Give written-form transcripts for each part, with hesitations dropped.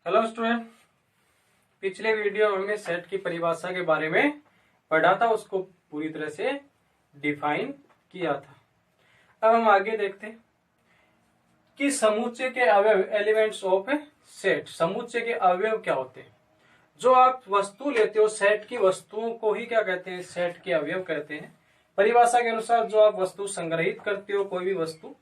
Hello student, पिछले video में हमने सेट की परिभाषा के बारे में पढ़ा था, उसको पूरी तरह से डिफाइन किया था। अब हम आगे देखते हैं कि समुच्चय के अवयव, एलिमेंट्स ऑफ सेट। समुच्चय के अवयव क्या होते हैं? जो आप वस्तु लेते हो, सेट की वस्तुओं को ही क्या कहते हैं? सेट के अवयव कहते हैं। परिभाषा के अनुसार जो आप वस्तु संग्रहित करते हो, कोई भी वस्तु,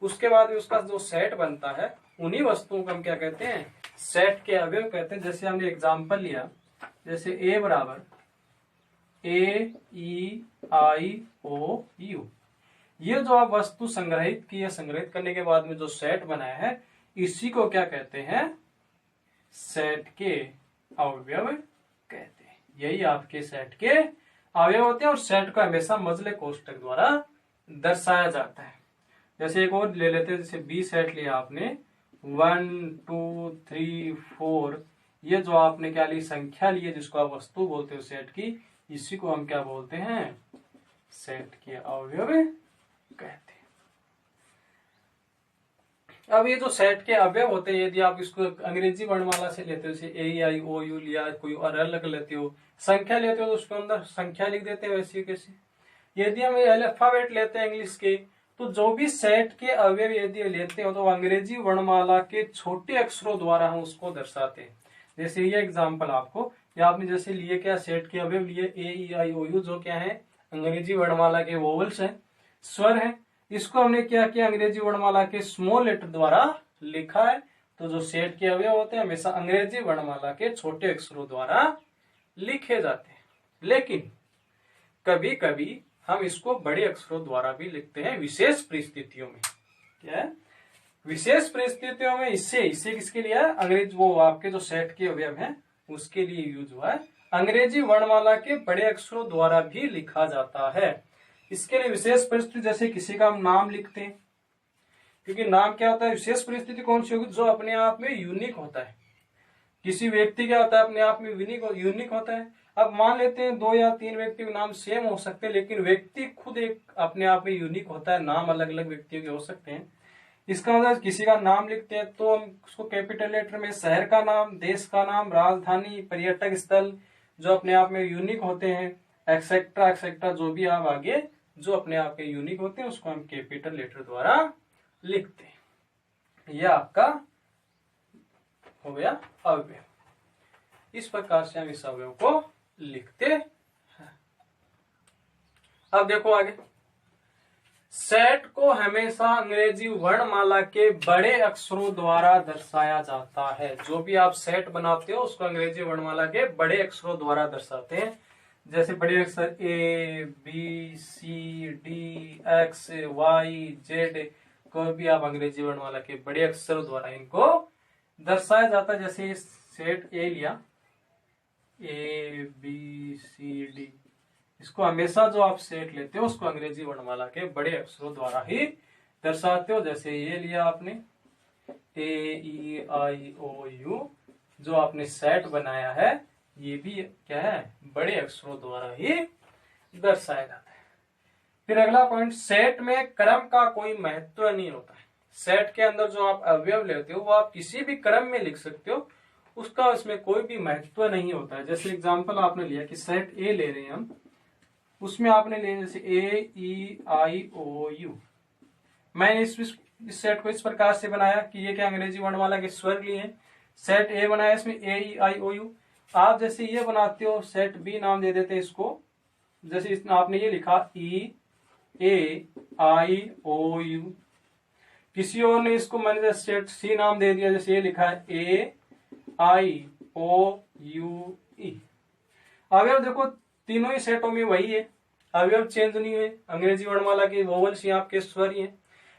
उसके बाद में उसका जो सेट बनता है, उन्हीं वस्तुओं को हम क्या कहते हैं? सेट के अवयव कहते हैं। जैसे हमने एग्जांपल लिया, जैसे ए बराबर AEIOU, ये जो आप वस्तु संग्रहित की है, संग्रहित करने के बाद में जो सेट बनाया है, इसी को क्या कहते हैं? सेट के अवयव कहते हैं। यही आपके सेट के अवयव होते हैं और सेट को हमेशा मजले कोष्ठक द्वारा दर्शाया जाता है। जैसे एक और ले लेते हैं, जैसे बी सेट लिया आपने, 1 2 3 4, ये जो आपने क्या ली? संख्या ली है, जिसको आप वस्तु बोलते हो सेट की, इसी को हम क्या बोलते हैं? सेट के अवयव कहते हैं। अब ये जो सेट के अवयव होते हैं, यदि आप इसको अंग्रेजी वर्णमाला से लेते हो, जैसे AEIOU लिया, कोई और अलग लेते हो, संख्या लेते हो तो उसके अंदर संख्या लिख देते हैं, वैसे कैसे। यदि हम अल्फाबेट लेते हैं इंग्लिश के, तो जो भी सेट के अवयव यदि लेते हो तो अंग्रेजी वर्णमाला के छोटे अक्षरों द्वारा हम उसको दर्शाते हैं। जैसे ये एग्जांपल आपको, या आपने जैसे लिए क्या? सेट के अवयव लिए AEIOU, जो क्या है? अंग्रेजी वर्णमाला के वोवल्स हैं, स्वर हैं। इसको हमने क्या किया? अंग्रेजी वर्णमाला के स्मॉल लेटर द्वारा लिखा है। तो जो सेट के अवयव होते हैं हमेशा अंग्रेजी वर्णमाला के छोटे अक्षरों द्वारा लिखे जाते हैं, लेकिन कभी कभी हम इसको बड़े अक्षरों द्वारा भी लिखते हैं, विशेष परिस्थितियों में। क्या है? विशेष परिस्थितियों में इससे किसके लिए? अंग्रेज, वो आपके जो सेट के अवयव हैं उसके लिए यूज हुआ है। अंग्रेजी वर्णमाला के बड़े अक्षरों द्वारा भी लिखा जाता है। इसके लिए विशेष परिस्थिति, जैसे किसी का हम नाम लिखते हैं, क्योंकि नाम क्या होता है? विशेष परिस्थिति कौन सी होगी? जो अपने आप में यूनिक होता है। किसी व्यक्ति क्या होता है? अपने आप में यूनिक होता है। अब मान लेते हैं 2 या 3 व्यक्ति के नाम सेम हो सकते हैं, लेकिन व्यक्ति खुद एक अपने आप में यूनिक होता है। नाम अलग अलग व्यक्तियों के हो सकते हैं। इसका मतलब किसी का नाम लिखते हैं तो हम उसको कैपिटल लेटर में शहर का नाम, देश का नाम, राजधानी, पर्यटक स्थल, जो अपने आप में यूनिक होते हैं, एक्सेट्रा एक्सेट्रा, जो भी आप आगे जो अपने आप में यूनिक होते हैं उसको हम कैपिटल लेटर द्वारा लिखते हैं। यह आपका हो गया अवयव। इस प्रकार से हम इस अवयव को लिखते हैं। अब देखो आगे, सेट को हमेशा अंग्रेजी वर्णमाला के बड़े अक्षरों द्वारा दर्शाया जाता है। जो भी आप सेट बनाते हो उसको अंग्रेजी वर्णमाला के बड़े अक्षरों द्वारा दर्शाते हैं। जैसे बड़े अक्षर ABCDEXYZ, कोई भी आप अंग्रेजी वर्णमाला के बड़े अक्षरों द्वारा इनको दर्शाया जाता है। जैसे सेट ए लिया, ABCD, इसको हमेशा जो आप सेट लेते हो उसको अंग्रेजी वर्णमाला के बड़े अक्षरों द्वारा ही दर्शाते हो। जैसे ये लिया आपने AEIOU, जो आपने सेट बनाया है, ये भी क्या है? बड़े अक्षरों द्वारा ही दर्शाया जाता है। फिर अगला पॉइंट, सेट में क्रम का कोई महत्व नहीं होता है। सेट के अंदर जो आप अवयव लेते हो वो आप किसी भी क्रम में लिख सकते हो, उसका उसमें कोई भी महत्व नहीं होता है। जैसे एग्जांपल आपने लिया कि सेट ए ले रहे हैं हम, उसमें आपने ले जैसे AEIOU, मैंने इस सेट को इस प्रकार से बनाया कि ये क्या? अंग्रेजी वर्णमाला के स्वर लिए हैं। सेट ए बनाया, इसमें AEIOU। आप जैसे ये बनाते हो, सेट बी नाम दे देते हैं इसको। जैसे इसमें आपने ये लिखा EAIOU, किसी और ने इसको मैंने सेट सी नाम दे दिया, जैसे ये लिखा है AIOUE। अवयव देखो तीनों ही सेटों में वही है, अवयव चेंज नहीं हुए। अंग्रेजी वर्णमाला के वोवल्स ही आपके स्वर ही हैं,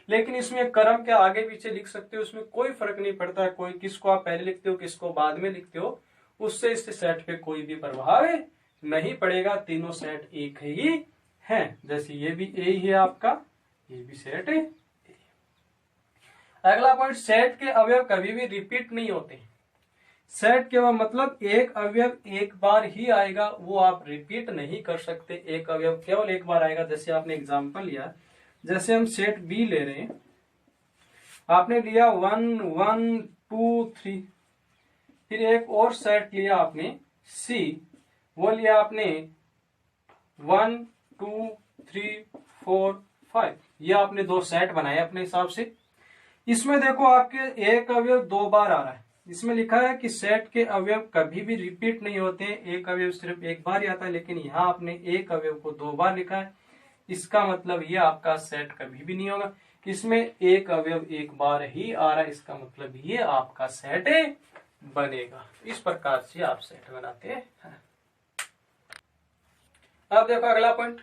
लेकिन इसमें क्रम के आगे पीछे लिख सकते हो, उसमें कोई फर्क नहीं पड़ता है। कोई किसको आप पहले लिखते हो, किसको बाद में लिखते हो, उससे इस सेट पे कोई भी प्रभाव नहीं पड़ेगा। तीनों सेट एक ही हैं। जैसे ये भी ए ही है आपका, ये भी सेट है। अगला पॉइंट, सेट के अवयव कभी भी रिपीट नहीं होते। सेट के मतलब एक अवयव एक बार ही आएगा, वो आप रिपीट नहीं कर सकते। एक अवयव केवल एक बार आएगा। जैसे आपने एग्जांपल लिया, जैसे हम सेट बी ले रहे हैं, आपने लिया 1 1 2 3, फिर एक और सेट लिया आपने सी, वो लिया आपने 1 2 3 4 5, ये आपने दो सेट बनाए अपने हिसाब से। इसमें देखो आपके एक अवयव दो बार आ रहा है, इसमें लिखा है कि सेट के अवयव कभी भी रिपीट नहीं होते हैं, एक अवयव सिर्फ एक बार ही आता है, लेकिन यहाँ आपने एक अवयव को दो बार लिखा है, इसका मतलब ये आपका सेट कभी भी नहीं होगा। इसमें एक अवयव एक बार ही आ रहा है, इसका मतलब ये आपका सेट बनेगा। इस प्रकार से आप सेट बनाते हैं। अब देखो अगला पॉइंट,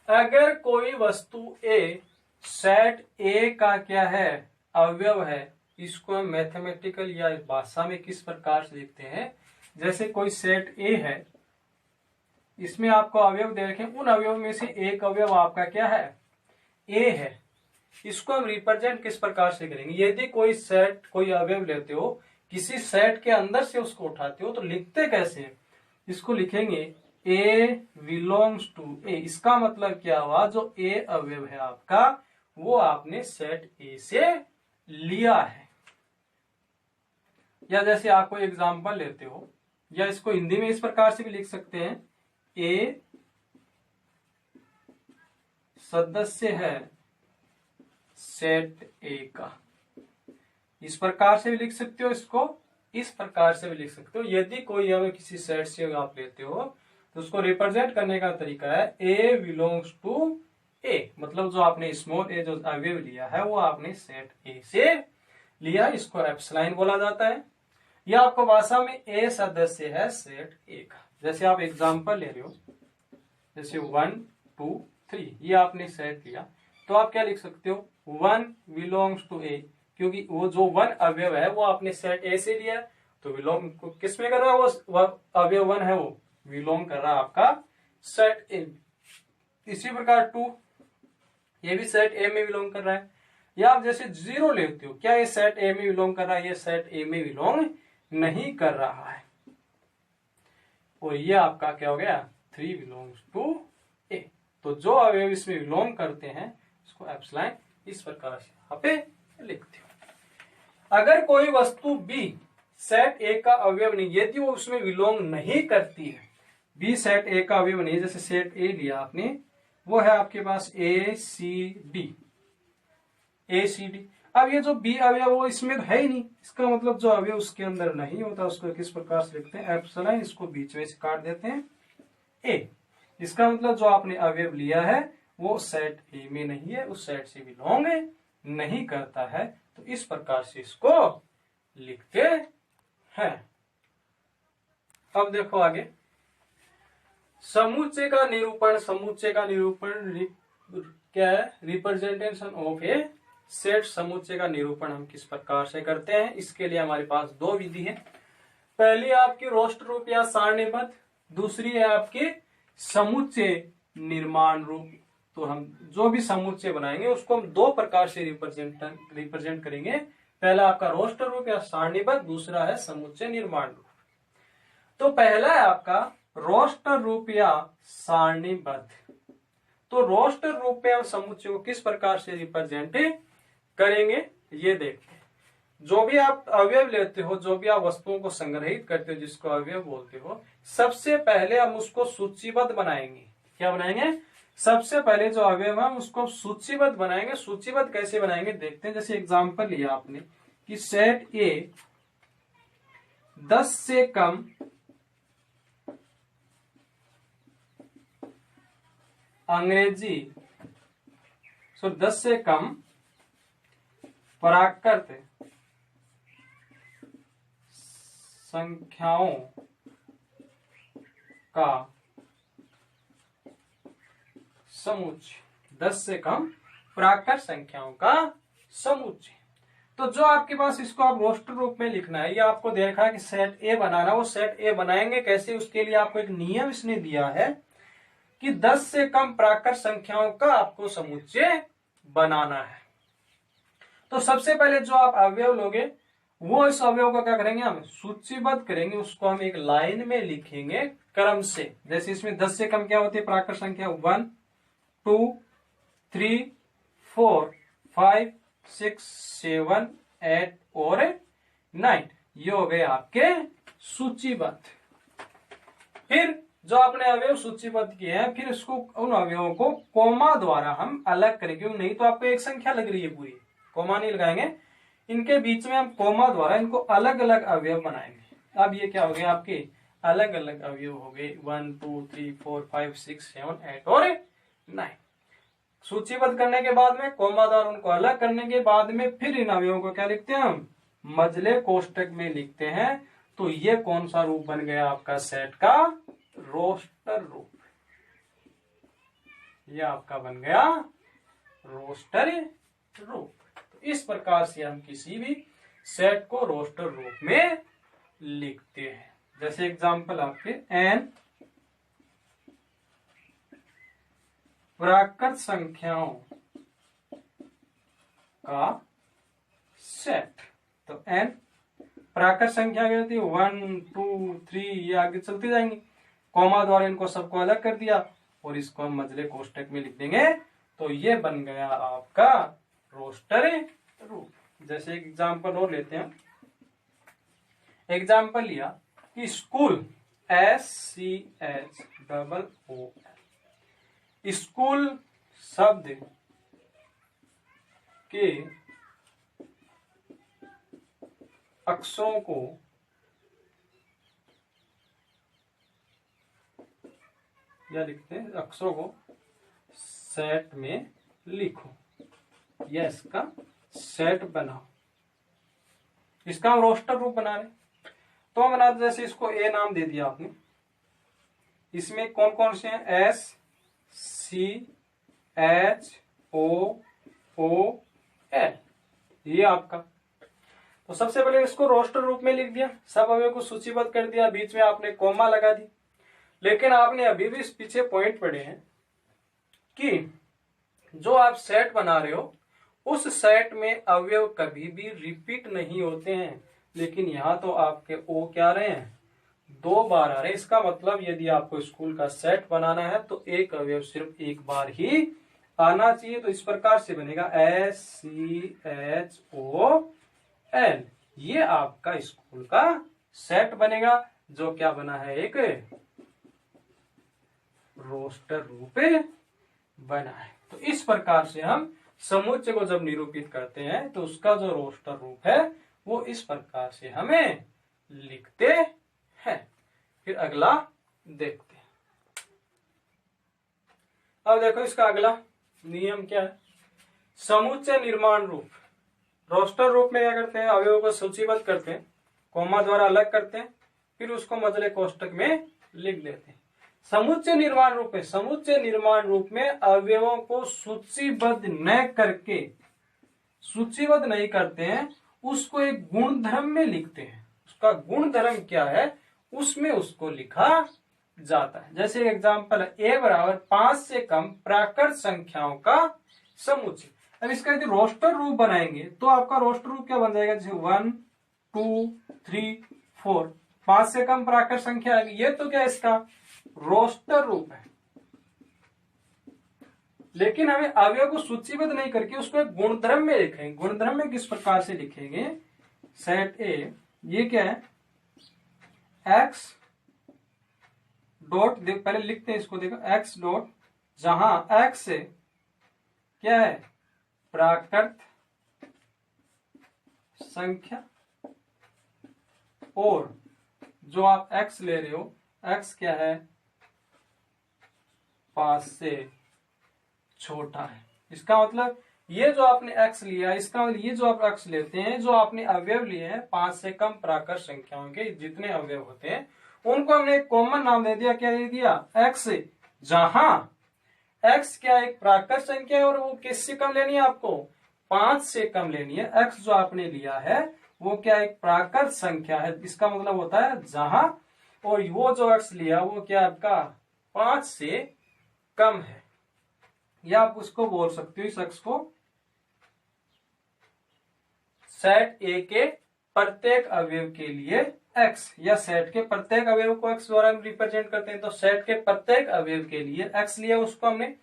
अगर कोई वस्तु ए सेट ए का क्या है, अवयव है, इसको हम मैथमेटिकल या भाषा में किस प्रकार से लिखते हैं। जैसे कोई सेट ए है, इसमें आपको अवयव दे रखे, उन अवयव में से एक अवयव आपका क्या है, ए है। इसको हम रिप्रेजेंट किस प्रकार से करेंगे। यदि कोई सेट, कोई अवयव लेते हो, किसी सेट के अंदर से उसको उठाते हो, तो लिखते कैसे हैं, इसको लिखेंगे ए बिलोंग्स टू ए। इसका मतलब क्या हुआ, जो ए अवयव है आपका, वो आपने सेट ए से लिया है। या जैसे आप कोई एग्जाम्पल लेते हो, या इसको हिंदी में इस प्रकार से भी लिख सकते हैं, ए सदस्य है सेट ए का। इस प्रकार से भी लिख सकते हो, इसको इस प्रकार से भी लिख सकते हो। यदि कोई अवयव किसी सेट से आप लेते हो, तो उसको रिप्रेजेंट करने का तरीका है ए बिलोंग्स टू ए, मतलब जो आपने स्मॉल ए जो अवयव लिया है, वो आपने सेट ए से लिया, इसको एप्सिलॉन बोला जाता है। यह आपको भाषा में ए सदस्य है सेट ए का। जैसे आप एग्जाम्पल ले रहे हो, जैसे 1 2 3, ये आपने सेट लिया, तो आप क्या लिख सकते हो, 1 बिलोंग्स टू ए, क्योंकि वो जो 1 अवयव है वो आपने सेट ए से लिया, तो बिलोंग किस में कर रहा है, वो अवयव 1 है, वो बिलोंग कर रहा है आपका सेट ए। इसी प्रकार 2, ये भी सेट ए में बिलोंग कर रहा है। या आप जैसे 0 लेते हो, क्या ये सेट ए में बिलोंग कर रहा है, ये सेट ए में बिलोंग नहीं कर रहा है, और ये आपका क्या हो गया, 3 बिलोंग्स टू ए। तो जो अवयव इसमें बिलोंग करते हैं, इसको एप्सिलॉन इस प्रकार से यहाँ पे लिखते हो। अगर कोई वस्तु बी सेट ए का अवयव नहीं, यदि वो उसमें बिलोंग नहीं करती है, बी सेट ए का अवयव नहीं, जैसे सेट ए लिया आपने, वो है आपके पास ए सी डी, ए सी डी। अब ये जो बी अवयव वो इसमें तो है ही नहीं, इसका मतलब जो अवयव उसके अंदर नहीं होता, उसको किस प्रकार से लिखते हैं, एप्सिलॉन, इसको बीच में से काट देते हैं ए। इसका मतलब जो आपने अवयव लिया है वो सेट ए में नहीं है, उस सेट से बिलोंग नहीं करता है, तो इस प्रकार से इसको लिखते हैं। अब देखो आगे, समुच्चय का निरूपण। समुच्चय का निरूपण क्या है, रिप्रेजेंटेशन ऑफ ए सेट। समुच्चय का निरूपण हम किस प्रकार से करते हैं, इसके लिए हमारे पास दो विधि है। पहली आपकी रोस्टर रूप या सारणीबद्ध, दूसरी है आपकी समुच्चय निर्माण रूप। तो हम जो भी समुच्चय बनाएंगे उसको हम दो प्रकार से रिप्रेजेंट करेंगे, पहला आपका रोस्टर रूप या सारणीबद्ध, दूसरा है समुच्चय निर्माण रूप। तो पहला है आपका रोस्टर रूप या सारणीबद्ध। तो रोस्टर रूप या समुच्चय को किस प्रकार से रिप्रेजेंट करेंगे, ये देखते हैं। जो भी आप अवयव लेते हो, जो भी आप वस्तुओं को संग्रहित करते हो, जिसको अवयव बोलते हो, सबसे पहले हम उसको सूचीबद्ध बनाएंगे। क्या बनाएंगे, सबसे पहले जो अवयव है हम उसको सूचीबद्ध बनाएंगे। सूचीबद्ध कैसे बनाएंगे देखते हैं। जैसे एग्जांपल लिया आपने कि सेट ए 10 से कम अंग्रेजी 10 से कम प्राकृत संख्याओं का समुच्चय, 10 से कम प्राकृत संख्याओं का समुच्चय। तो जो आपके पास, इसको आप रोस्टर रूप में लिखना है। ये आपको दे रखा है कि सेट ए बनाना, वो सेट ए बनाएंगे कैसे, उसके लिए आपको एक नियम इसने दिया है कि 10 से कम प्राकृत संख्याओं का आपको समुच्चय बनाना है। तो सबसे पहले जो आप अवयव लोगे, वो इस अवयव को क्या करेंगे, हम सूचीबद्ध करेंगे, उसको हम एक लाइन में लिखेंगे क्रम से। जैसे इसमें 10 से कम क्या होती है प्राकृत संख्या, 1 2 3 4 5 6 7 8 और 9। ये हो गए आपके सूचीबद्ध। फिर जो आपने अवयव सूचीबद्ध किए हैं, फिर इसको उन अवयवों को कोमा द्वारा हम अलग करेंगे, नहीं तो आपको एक संख्या लग रही है पूरी, कोमा नहीं लगाएंगे, इनके बीच में हम कोमा द्वारा इनको अलग अलग अवयव बनाएंगे। अब ये क्या हो गया आपके अलग अलग अवयव हो गए 1 2 3 4 5 6 7 8 और 9। सूचीबद्ध करने के बाद में कोमा द्वारा उनको अलग करने के बाद में फिर इन अवयवों को क्या लिखते हैं हम मझले कोष्टक में लिखते हैं। तो ये कौन सा रूप बन गया आपका सेट का रोस्टर रूप। ये आपका बन गया रोस्टर रूप। तो इस प्रकार से हम किसी भी सेट को रोस्टर रूप में लिखते हैं। जैसे एग्जांपल आपके एन प्राकृत संख्याओं का सेट। तो एन प्राकृत संख्या क्या होती है 1 2 3, ये आगे चलती जाएंगी। कोमा द्वारा इनको सबको अलग कर दिया और इसको हम मझले कोष्टक में लिख देंगे। तो ये बन गया आपका रोस्टर रूप। जैसे एक एग्जांपल और लेते हैं। एग्जांपल लिया कि स्कूल SCHOOL, स्कूल शब्द के अक्षरों को या लिखते हैं अक्षरों को सेट में लिखो या इसका सेट बनाओ। इसका हम रोस्टर रूप बना रहे। तो हम बना जैसे इसको ए नाम दे दिया आपने। इसमें कौन कौन से हैं SCHOOL, ये आपका। तो सबसे पहले इसको रोस्टर रूप में लिख दिया, सब अवयव को सूचीबद्ध कर दिया, बीच में आपने कोमा लगा दी। लेकिन आपने अभी भी इस पीछे पॉइंट पढ़े हैं कि जो आप सेट बना रहे हो उस सेट में अवयव कभी भी रिपीट नहीं होते हैं। लेकिन यहाँ तो आपके ओ क्या रहे हैं 2 बार आ रहे हैं। इसका मतलब यदि आपको स्कूल का सेट बनाना है तो एक अवयव सिर्फ एक बार ही आना चाहिए। तो इस प्रकार से बनेगा SCHOOL, ये आपका स्कूल का सेट बनेगा जो क्या बना है एक रोस्टर रूप बना है। तो इस प्रकार से हम समुच्चय को जब निरूपित करते हैं तो उसका जो रोस्टर रूप है वो इस प्रकार से हमें लिखते हैं। फिर अगला देखते हैं। अब देखो इसका अगला नियम क्या है। समुच्चय निर्माण रूप। रोस्टर रूप में क्या करते हैं अवयवों को सूचीबद्ध करते हैं, कोमा द्वारा अलग करते हैं, फिर उसको मझले कोष्टक में लिख देते हैं। समुच्चय निर्माण रूप है। समुच्चय निर्माण रूप में अवयवों को सूचीबद्ध न करके, सूचीबद्ध नहीं करते हैं, उसको एक गुणधर्म में लिखते हैं। उसका गुणधर्म क्या है उसमें उसको लिखा जाता है। जैसे एग्जांपल है ए बराबर 5 से कम प्राकृत संख्याओं का समुच्चय। अब इसका यदि रोस्टर रूप बनाएंगे तो आपका रोस्टर रूप क्या बन जाएगा, जैसे 1 2 3 4, 5 से कम प्राकृत संख्या आएगी। ये तो क्या इसका रोस्टर रूप है। लेकिन हमें अवयव को सूचीबद्ध नहीं करके उसको एक गुणधर्म में लिखेंगे। गुणधर्म में किस प्रकार से लिखेंगे, सेट ए ये क्या है x डॉट, पहले लिखते हैं इसको, देखो x डॉट, जहां x से क्या है प्राकृत संख्या और जो आप x ले रहे हो x क्या है 5 से छोटा है। इसका मतलब ये जो आपने x लिया, इसका मतलब ये जो आप x लेते हैं, जो आपने अवयव लिए हैं 5 से कम प्राकृत संख्याओं के जितने अवयव होते हैं उनको हमने एक कॉमन नाम दे दिया। क्या दे दिया x, जहां x क्या एक प्राकृत संख्या है और वो किससे कम लेनी है आपको 5 से कम लेनी है। x जो आपने लिया है वो क्या एक प्राकृत संख्या है। इसका मतलब होता है जहां, और वो जो x लिया वो क्या आपका 5 से कम है। या आप उसको बोल सकते हो इस x को सेट A के प्रत्येक अवयव के लिए x, या सेट के प्रत्येक अवयव को x द्वारा हम रिप्रेजेंट करते हैं। तो सेट के प्रत्येक अवयव के लिए x लिया उसको हमने,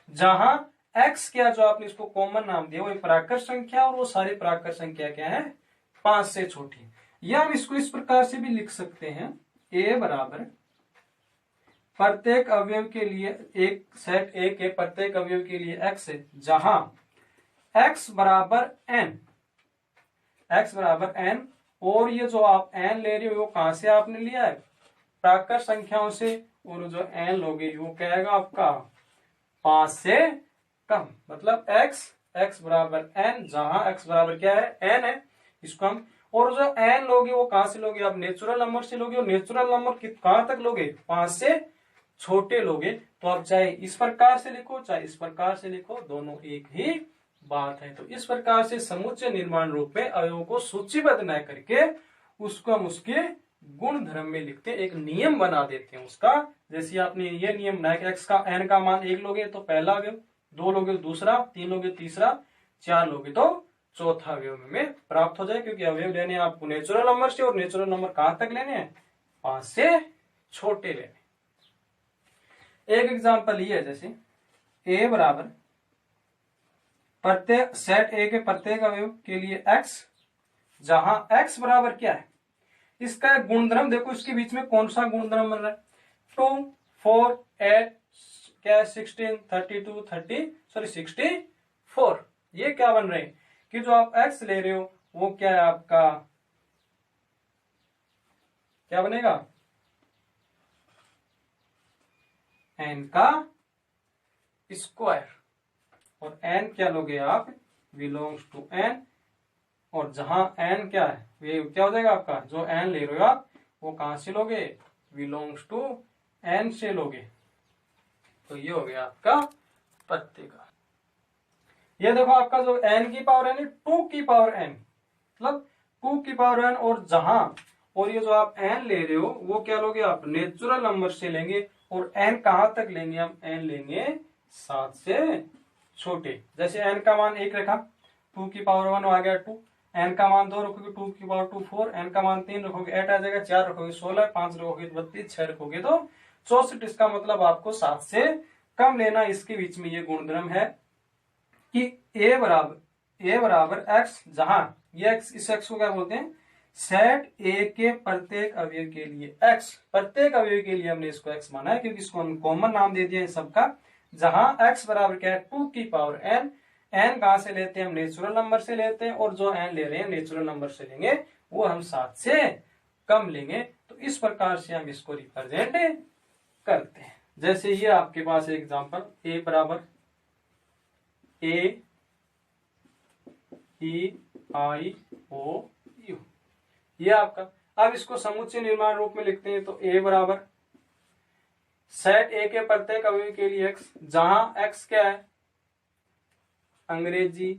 जहां x क्या जो आपने इसको कॉमन नाम दिया वो प्राकृत संख्या और वो सारी प्राकृत संख्या क्या है 5 से छोटी। या हम इसको इस प्रकार से भी लिख सकते हैं, ए बराबर प्रत्येक अवयव के लिए एक सेट ए के प्रत्येक अवयव के लिए एक्स है, जहां एक्स बराबर एन, एक्स बराबर एन, और ये जो आप एन ले रहे हो वो कहां से आपने लिया है, प्राकृत संख्याओं से, और जो एन लोगे वो क्या आएगा आपका 5 से कम, मतलब एक्स बराबर एन, जहां एक्स बराबर क्या है, एन है, इसको हम, और जो एन लोगे वो कहां से लोगे आप, नेचुरल नंबर से लोगे, और नेचुरल नंबर कहां तक लोगे, 5 से छोटे लोगे। तो आप चाहे इस प्रकार से लिखो चाहे इस प्रकार से लिखो, दोनों एक ही बात है। तो इस प्रकार से समुच्चय निर्माण रूप में अवयवों को सूचीबद्ध न करके उसको हम उसके गुण धर्म में लिखते, एक नियम बना देते हैं उसका। जैसे आपने ये नियम ना एक्स का एन का मान 1 लोगे तो पहला अवयव, 2 लोगे तो दूसरा, 3 लोगे तीसरा, 4 लोगे तो चौथा अवयव में प्राप्त हो जाए, क्योंकि अवयव लेने हैं आपको नेचुरल नंबर से, और नेचुरल नंबर कहां तक लेने हैं, 5 से छोटे लेने। एक एग्जांपल ये है, जैसे ए बराबर प्रत्येक सेट ए के प्रत्येक अवयव के लिए एक्स, जहां एक्स बराबर क्या है, इसका एक गुणधर्म देखो, इसके बीच में कौन सा गुणधर्म बन रहा है, 2 4 8 क्या है, 16 32 64, ये क्या बन रहे हैं कि जो आप एक्स ले रहे हो वो क्या है आपका, क्या बनेगा, एन का स्क्वायर, और एन क्या लोगे आप, बिलोंग्स टू एन, और जहां एन क्या है ये क्या हो जाएगा आपका, जो एन ले रहे हो आप वो कहां से लोगे, बिलोंग्स टू एन से लोगे। तो ये हो गया आपका प्रत्येक। ये देखो आपका जो एन की पावर एन, 2 की पावर एन, मतलब 2 की पावर एन, और जहां, और ये जो आप एन ले रहे हो वो क्या लोगे आप, नेचुरल नंबर से लेंगे, और एन कहां तक लेंगे हम, एन लेंगे 7 से छोटे। जैसे एन का मान 1 रखा, 2 की पावर 1 आ गया 2, एन का मान 2 रखोगे 2 की पावर 2 4, एन का मान 3 रखोगे 8 आ जाएगा, 4 रखोगे 16, 5 रखोगे 32, 6 रखोगे तो 64। इसका मतलब आपको 7 से कम लेना। इसके बीच में ये गुणधर्म है कि ए बराबर एक्स, जहां ये एक्स, इस एक्स को क्या बोलते हैं, सेट ए के प्रत्येक अवयव के लिए एक्स, प्रत्येक अवयव के लिए हमने इसको एक्स माना है क्योंकि इसको हम कॉमन नाम दे दिया है सबका। जहां एक्स बराबर क्या है, 2 की पावर एन, एन कहां से लेते हैं हम, नेचुरल नंबर से लेते हैं, और जो एन ले रहे हैं नेचुरल नंबर से लेंगे वो हम 7 से कम लेंगे। तो इस प्रकार से हम इसको रिप्रेजेंट करते हैं। जैसे ये आपके पास एग्जांपल, ए बराबर ए ई आई ओ यू, ये आपका। अब इसको समुच्चय निर्माण रूप में लिखते हैं, तो ए बराबर सेट ए के प्रत्येक अवयव के लिए एक्स, जहां एक्स क्या है, अंग्रेजी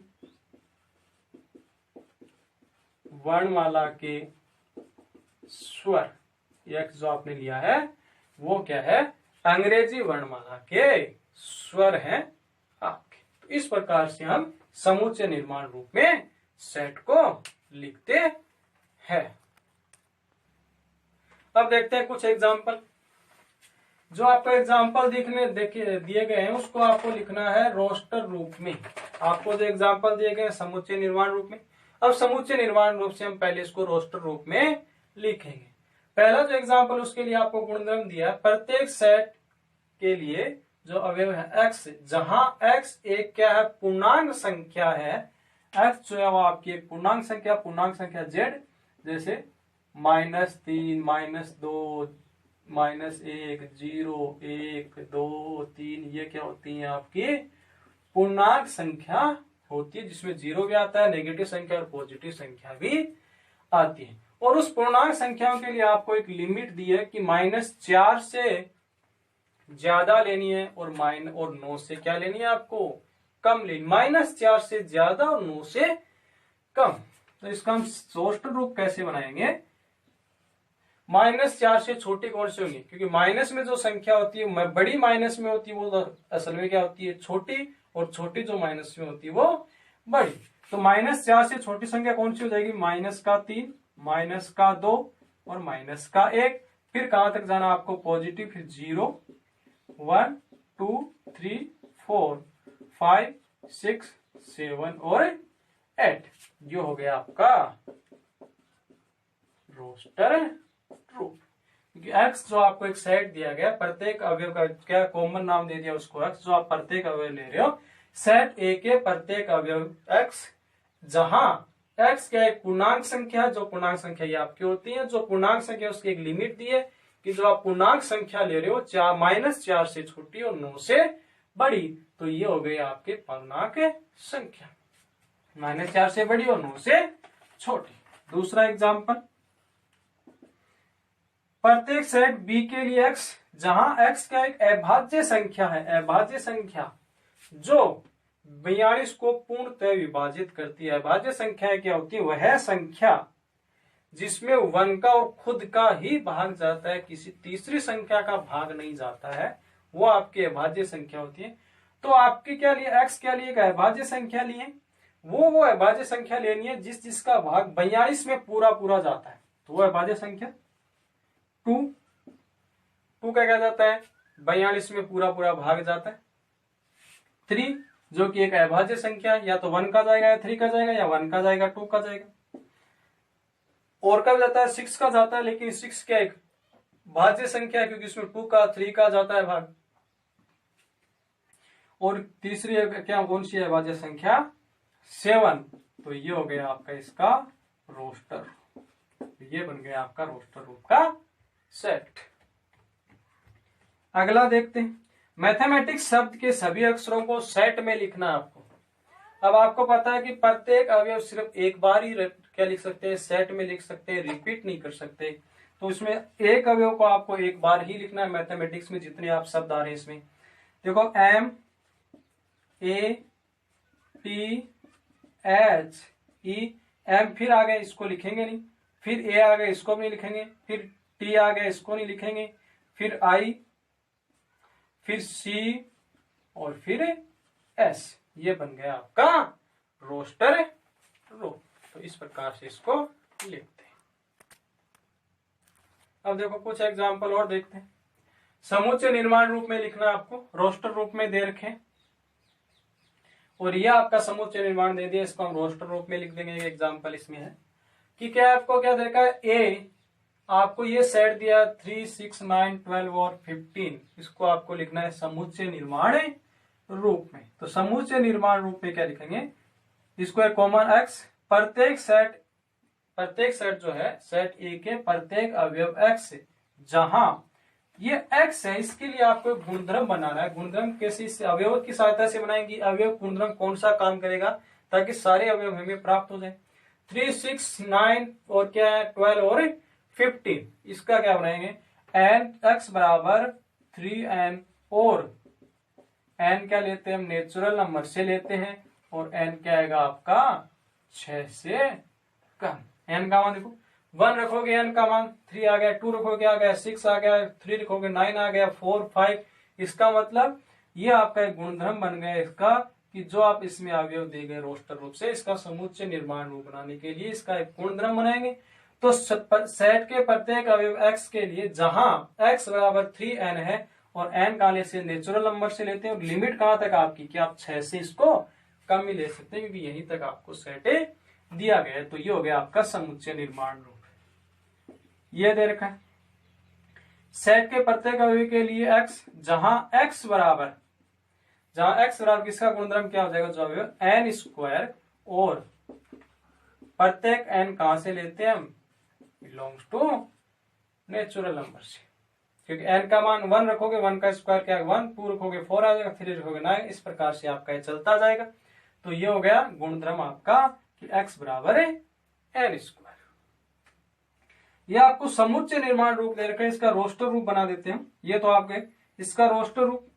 वर्णमाला के स्वर, एक्स जो आपने लिया है वो क्या है, अंग्रेजी वर्णमाला के स्वर है आपके। तो इस प्रकार से हम समुच्चय निर्माण रूप में सेट को लिखते हैं। अब देखते हैं कुछ एग्जाम्पल। जो आपको एग्जाम्पल दिए गए हैं उसको आपको लिखना है रोस्टर रूप में। आपको जो एग्जाम्पल दिए गए हैं समुच्चय निर्माण रूप में। अब समुच्चय निर्माण रूप से हम पहले इसको रोस्टर रूप में लिखेंगे। पहला जो एग्जाम्पल, उसके लिए आपको गुणधर्म दिया है, प्रत्येक सेट के लिए जो अवयव है एक्स, जहां एक्स एक क्या है, पूर्णांक संख्या है, एक्स जो है वो आपकी एक पूर्णांक संख्या जेड, जैसे -3 -2 -1 0 1 2 3, ये क्या होती है आपकी पूर्णांक संख्या होती है, जिसमें 0 भी आता है, नेगेटिव संख्या और पॉजिटिव संख्या भी आती है। और उस पूर्णांक संख्याओं के लिए आपको एक लिमिट दी है कि -4 से ज्यादा लेनी है और 9 से क्या लेनी है आपको कम लेनी, -4 से ज्यादा और 9 से कम। तो इसका हम रोस्टर रूप कैसे बनाएंगे, -4 से छोटी कौन सी होंगी, क्योंकि माइनस में जो संख्या होती है, बड़ी माइनस में होती है वो तो असल में क्या होती है छोटी, और छोटी जो माइनस में होती है वो बड़ी। तो -4 से छोटी संख्या कौन सी हो जाएगी, -3 -2 और -1। फिर कहां तक जाना आपको, पॉजिटिव, फिर 0 1 2 3 4 5 6 7 और 8। ये हो गया आपका रोस्टर रूप। क्योंकि x जो आपको एक सेट दिया गया, प्रत्येक अवयव का क्या कॉमन नाम दे दिया उसको x, जो आप प्रत्येक अवयव ले रहे हो, सेट A के प्रत्येक अवयव x, जहां x क्या एक पूर्णांक संख्या, जो पूर्णांक संख्या ये आपकी होती है, जो पूर्णांक संख्या उसकी एक लिमिट दी है कि जो आप पूर्णांक संख्या ले रहे हो -4 से छोटी और 9 से बड़ी, तो ये हो गई आपके पूर्णांक संख्या, -4 से बड़ी और 9 से छोटी। दूसरा एग्जाम्पल, प्रत्येक सेट B के लिए x, जहां x का एक अभाज्य संख्या है, अभाज्य संख्या जो 42 को पूर्णतः विभाजित करती है। अभाज्य संख्या क्या होती है? वह संख्या जिसमें 1 का और खुद का ही भाग जाता है, किसी तीसरी संख्या का भाग नहीं जाता है, वो आपकी अभाज्य संख्या होती है। तो आपके क्या लिए, x क्या लिए, अभाज्य संख्या लिए, वो अभाज्य संख्या लेनी है जिसका भाग 42 में पूरा जाता है, तो वो अभाज्य संख्या 2 का क्या जाता है, 42 में पूरा भाग जाता है। 3 जो कि एक अभाज्य संख्या, या तो 1 का जाएगा या 3 का जाएगा, या 1 का जाएगा 2 का जाएगा। और कब जाता है, 6 का जाता है, लेकिन 6 क्या एक भाज्य संख्या है, क्योंकि इसमें 2 का 3 का जाता है भाग। और तीसरी क्या कौन सी है अभाज्य संख्या, 7। तो ये हो गया आपका इसका रोस्टर, ये बन गया आपका रोस्टर रूप का सेट। अगला देखते हैं, मैथमेटिक्स शब्द के सभी अक्षरों को सेट में लिखना है आपको। अब आपको पता है कि प्रत्येक अवयव सिर्फ एक बार ही क्या लिख सकते हैं, सेट में लिख सकते हैं, रिपीट नहीं कर सकते। तो इसमें एक अवयव को आपको एक बार ही लिखना है। मैथमेटिक्स में जितने आप शब्द आ रहे हैं इसमें देखो, M A T H E, M फिर आ गया, इसको लिखेंगे नहीं, फिर A आ गया, इसको भी नहीं लिखेंगे, फिर T आ गया, इसको नहीं लिखेंगे, फिर I, फिर C और फिर S, ये बन गया आपका रोस्टर रो। तो इस प्रकार से इसको लिखते हैं। अब देखो कुछ एग्जाम्पल और देखते हैं। समुच्चय निर्माण रूप में लिखना आपको, रोस्टर रूप में दे रखे, और यह आपका समुच्चय निर्माण दे दिया, इसको हम रोस्टर रूप में लिख देंगे। एग्जाम्पल इसमें है कि क्या आपको क्या देखा है, ए आपको ये सेट दिया 3, 6, 9, 12 और 15, इसको आपको लिखना है समुच्चय निर्माण रूप में। तो समुच्चय निर्माण रूप में क्या लिखेंगे, इसको एक कॉमन x, प्रत्येक सेट जो है सेट ए के प्रत्येक अवयव x, जहां ये x है, इसके लिए आपको गुणधर्म बनाना है। गुणधर्म कैसे, इस अवयव की सहायता से बनाएंगे। अवयव गुणधर्म कौन सा काम करेगा, ताकि सारे अवयव हमें प्राप्त हो जाए। 3, 6, 9 और क्या है 12 और 15, इसका क्या बनाएंगे, n x बराबर 3n, और n क्या लेते हैं हम, नेचुरल नंबर से लेते हैं, और n क्या आएगा आपका 6 से कम। n का मान देखो, 1 रखोगे n का मान 3 आ गया, 2 रखोगे आ गया 6 आ गया, 3 रखोगे 9 आ गया, 4, 5। इसका मतलब ये आपका एक गुणधर्म बन गया इसका, कि जो आप इसमें अवयव दे गए रोस्टर रूप से, इसका समुच्चय निर्माण रूप बनाने के लिए इसका एक गुणधर्म बनाएंगे। तो सेट के प्रत्येक अवयव x के लिए जहां x बराबर 3n है, और n काले से नेचुरल नंबर से लेते हैं, और लिमिट कहां तक आपकी, कि आप 6 से इसको कम ही ले सकते हैं, क्योंकि यहीं तक आपको सेट दिया गया है। तो ये हो गया आपका समुच्चय निर्माण रूप। ये दे रखा है सेट के प्रत्येक अवयव के लिए x, जहां x बराबर किसका गुणधर्म क्या हो जाएगा, जो अवयव n स्क्वायर, और प्रत्येक n कहां से लेते हैं हम, बिलोंग्स टू नेचुरल नंबर से, क्योंकि n का मान 1 रखोगे, 1 का स्क्वायर क्या है 1, 2 रखोगे 4 आ जाएगा, 3 रखोगे 9, इस प्रकार से आपका ये चलता जाएगा। तो ये हो गया गुणधर्म आपका कि x बराबर है n स्क्वायर। ये आपको समुच्चय निर्माण रूप दे रखा है, इसका रोस्टर रूप बना देते हैं। ये तो आपके इसका रोस्टर रूप,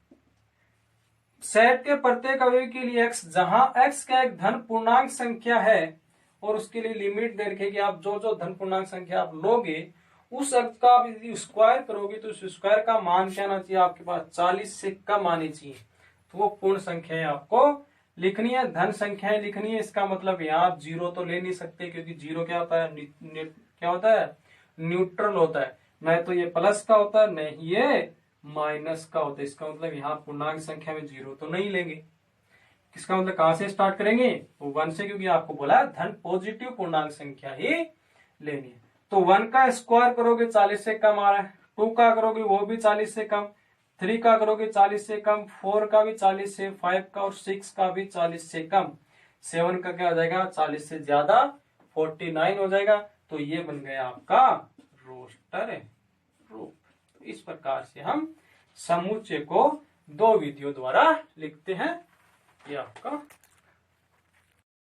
सेट के प्रत्येक अवयव के लिए x, जहां x का एक धन पूर्णांक संख्या है, और उसके लिए लिमिट दे रखे कि आप जो धन पूर्णांक संख्या आप लोगे, उस अंक का आप यदि स्क्वायर करोगे, तो उस स्क्वायर का मान क्या आना चाहिए आपके पास, 40 से कम आनी चाहिए। तो वो पूर्ण संख्याएं आपको लिखनी है, धन संख्याएं लिखनी है। इसका मतलब यहाँ आप जीरो तो ले नहीं सकते, क्योंकि जीरो क्या होता है, क्या होता है, न्यूट्रल होता है। न तो ये प्लस का होता है, न ये माइनस का होता है। इसका मतलब यहाँ पूर्णांक संख्या में जीरो तो नहीं लेंगे। इसका मतलब कहां से स्टार्ट करेंगे, 1 से, क्योंकि आपको बोला धन पॉजिटिव पूर्णांक संख्या ही लेनी है। तो 1 का स्क्वायर करोगे 40 से कम आ रहा है, 2 का करोगे वो भी 40 से कम, 3 का करोगे 40 से कम, 4 का भी 40 से, 5 का और 6 का भी 40 से कम, 7 का क्या हो जाएगा 40 से ज्यादा 49 हो जाएगा। तो ये बन गया आपका रोस्टर रूप। इस प्रकार से हम समुच्चय को 2 विधियों द्वारा लिखते हैं। ये आपका